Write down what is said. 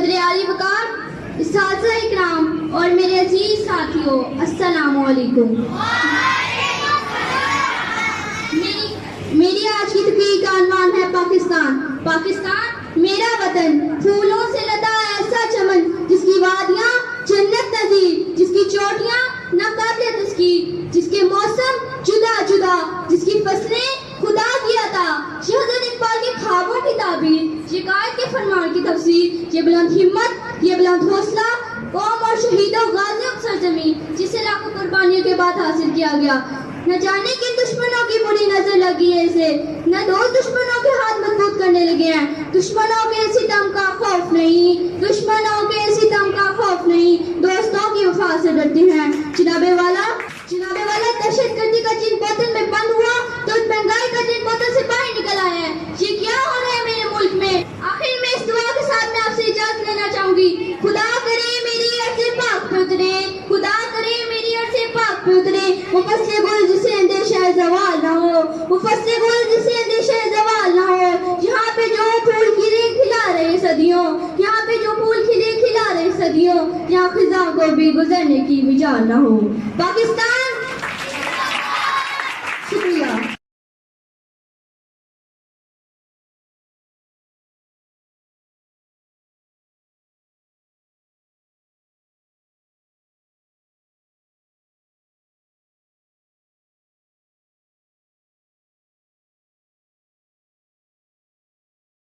सदर आली वकार, इस्ताज़ इकराम और मेरे अजीज साथियों, अस्सलामु अलैकुम। मेरी आज की तकरीर का अनवान है पाकिस्तान। पाकिस्तान मेरा वतन, फूलों से लदा ऐसा चमन, जिसकी वादियाँ जन्नत नज़ीर, जिसकी चोटियाँ न काबिल तस्कीर, जिसके मौसम जुदा जुदा, जिसकी फसलें खुदा की अता, शहज़ाद इकबाल के ख्वाबों की ताबीर, ये कायद के फरमान की तफसीर, ये बुलंद हिम्मत, ये बुलंद हौसला, कौम और शहीदों गाजियों की सरजमीं, जिसे लाखों कुर्बानियों के बाद हासिल किया गया। न जाने किन दुश्मनों की बुरी नजर लगी है इसे, न दोस्त दुश्मनों के हाथ मजबूत करने लगे हैं। दुश्मनों के सितम का खौफ नहीं, दुश्मनों के सितम का खौफ नहीं, दोस्तों की वफा से डरते हैं। जनाबे वाला दहशतगर्दी का जिन बोतल में बंद हुआ तो उस महंगाई का जिन बोतल से बाहर निकल आया है। ये क्या हो रहा है मेरे मुल्क में? आखिर में इस दुआ के साथ मैं आपसे इजाजत लेना चाहूंगी। खुदा करे मेरी अर्ज़ से पाक पे उतरे, खुदा करे मेरी अर्ज़ से पाक पे उतरे, वो फसले गुल जिसे अंदेशा जवाल ना हो, वो फसले गुल जिसे अंदेशा जवाल ना हो। यहाँ पे जो फूल खिले खिला रहे सदियों, यहाँ पे जो फूल खिले खिला रहे सदियों, यहाँ खिजा को भी गुजरने की विचार ना हो। पाकिस्तान